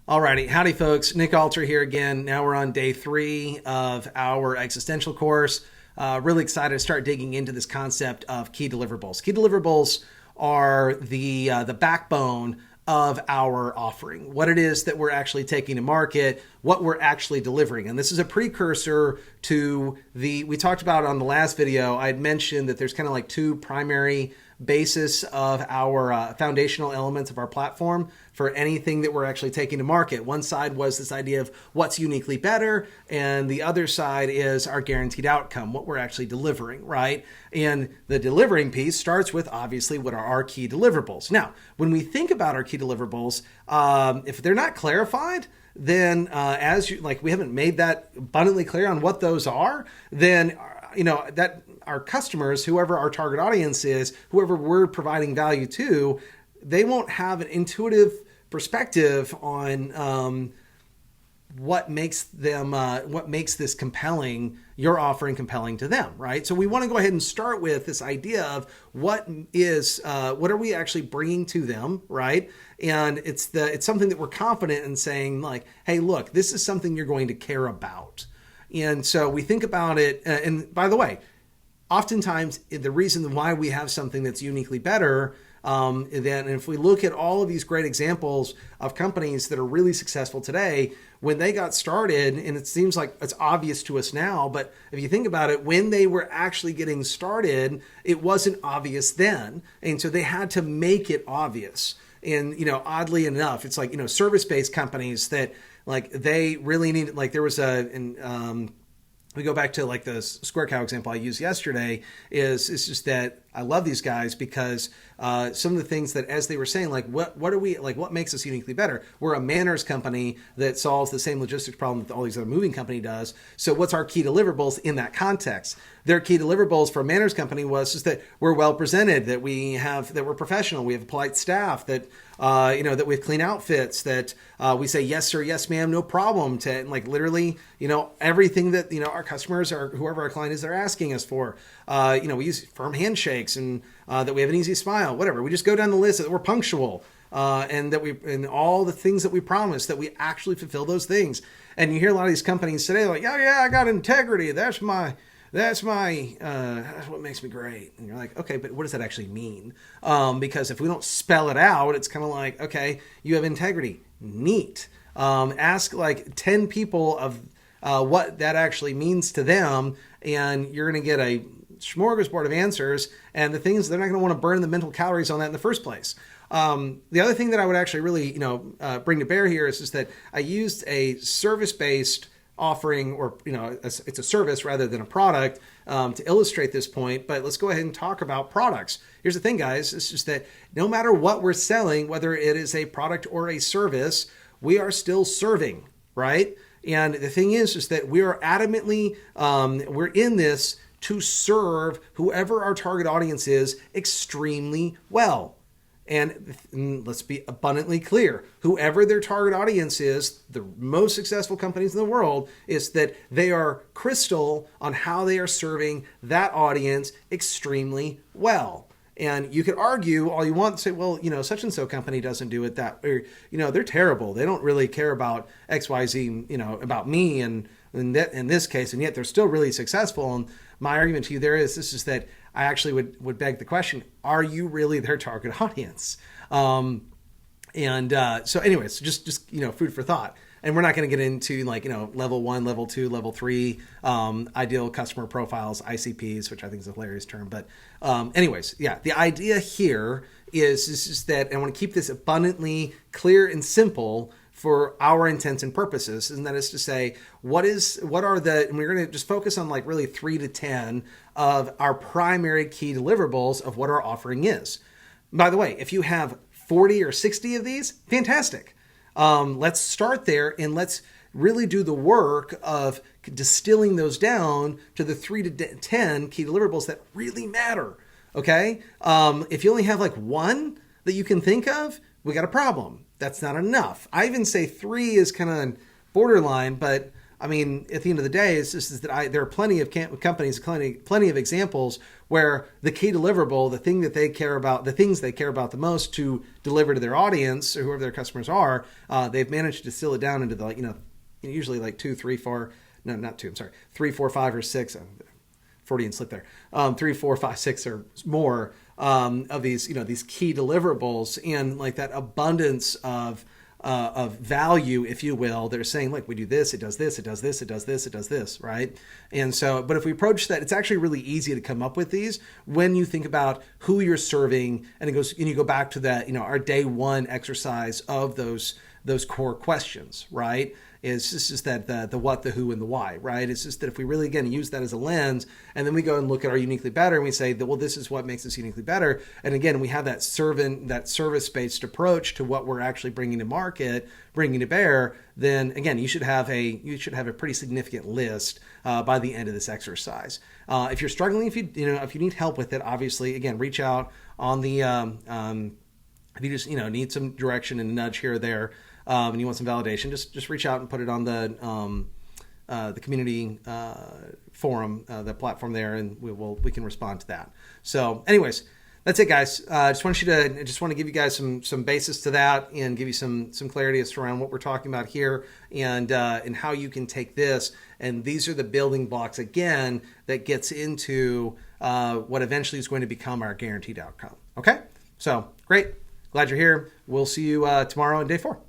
Alrighty, howdy folks, Nick Alter here again. Now we're on day 3 of our existential course. Really excited to start digging into this concept of key deliverables. Key deliverables are the backbone of our offering, what it is that we're actually taking to market, what we're actually delivering. And this is a precursor to we talked about on the last video, I had mentioned that there's kind of like 2 primary basis of our foundational elements of our platform for anything that we're actually taking to market. One side was this idea of what's uniquely better, and the other side is our guaranteed outcome, what we're actually delivering, right? And the delivering piece starts with obviously what are our key deliverables. Now, when we think about our key deliverables, if they're not clarified, then we haven't made that abundantly clear on what those are, then that our customers, whoever our target audience is, whoever we're providing value to, they won't have an intuitive perspective on what makes this compelling, your offering compelling to them, right? So we want to go ahead and start with this idea of what are we actually bringing to them, right? And it's something that we're confident in saying, like, hey, look, this is something you're going to care about. And so we think about it, and by the way, oftentimes the reason why we have something that's uniquely better, then if we look at all of these great examples of companies that are really successful today, when they got started, and it seems like it's obvious to us now, but if you think about it, when they were actually getting started, it wasn't obvious then. And so they had to make it obvious. And, oddly enough, it's like, service-based companies that like they really need, like there was we go back to like the Square Cow example I used yesterday, it's just that I love these guys because some of the things that, as they were saying, like what are we, like what makes us uniquely better? We're a manners company that solves the same logistics problem that all these other moving company does. So what's our key deliverables in that context? Their key deliverables for a manners company was just that we're well presented, that we're professional, we have a polite staff, that that we have clean outfits, that we say yes sir, yes ma'am, no problem to like literally everything that our customers or whoever our client is they're asking us for. We use firm handshakes and that we have an easy smile, whatever. We just go down the list that we're punctual and all the things that we promise that we actually fulfill those things. And you hear a lot of these companies today like, oh yeah, I got integrity. That's what makes me great. And you're like, okay, but what does that actually mean? Because if we don't spell it out, it's kind of like, okay, you have integrity. Neat. Ask like 10 people of what that actually means to them, and you're going to get a smorgasbord of answers. And the things, they're not going to want to burn the mental calories on that in the first place. The other thing that I would actually really, bring to bear here is just that I used a service-based offering, or it's a service rather than a product, to illustrate this point. But let's go ahead and talk about products. Here's the thing, guys. It's just that no matter what we're selling, whether it is a product or a service, we are still serving, right? And the thing is that we are adamantly, we're in this to serve whoever our target audience is extremely well. And let's be abundantly clear, whoever their target audience is, the most successful companies in the world, is that they are crystal on how they are serving that audience extremely well. And you could argue all you want and say, well, such and so company doesn't do it that, or, they're terrible. They don't really care about XYZ, about me and in this case, and yet they're still really successful. And my argument to you there is that I actually would beg the question, are you really their target audience? So anyways, just food for thought. And we're not going to get into level 1, level 2, level 3, ideal customer profiles, ICPs, which I think is a hilarious term. But anyways, yeah, the idea here is that I want to keep this abundantly clear and simple for our intents and purposes. And that is to say, and we're going to just focus on like really 3 to 10 of our primary key deliverables of what our offering is. By the way, if you have 40 or 60 of these, fantastic. Let's start there and let's really do the work of distilling those down to the 3 to 10 key deliverables that really matter. Okay. If you only have like one that you can think of, we got a problem. That's not enough. I even say 3 is kind of borderline, but I mean, at the end of the day, it's just that there are plenty of companies, plenty of examples where the key deliverable, the thing that they care about, the things they care about the most to deliver to their audience or whoever their customers are, they've managed to distill it down into the, usually like 2, 3, 4, no, not 2, I'm sorry, 3, 4, 5, or 6. Freudian slip there. 3, 4, 5, 6 or more of these, these key deliverables, and like that abundance of value, if you will. They're saying, like, we do this, it does this, it does this, it does this, it does this, right? And so, but if we approach that, it's actually really easy to come up with these when you think about who you're serving, and you go back to that, our day one exercise of those core questions, right? It's just that the what, the who, and the why, right? It's just that if we really, again, use that as a lens, and then we go and look at our uniquely better, and we say that, well, this is what makes us uniquely better. And again, we have that service-based approach to what we're actually bringing to market, bringing to bear. Then again, you should have a pretty significant list by the end of this exercise. If you're struggling, if you need help with it, obviously, again, reach out on the if you just need some direction and a nudge here or there. And you want some validation, just reach out and put it on the community forum, the platform there, and we can respond to that. So, anyways, that's it, guys. Just want to give you guys some basis to that, and give you some clarity as to around what we're talking about here, and how you can take this. And these are the building blocks, again, that gets into what eventually is going to become our guaranteed outcome. Okay, so great. Glad you're here. We'll see you tomorrow on day 4.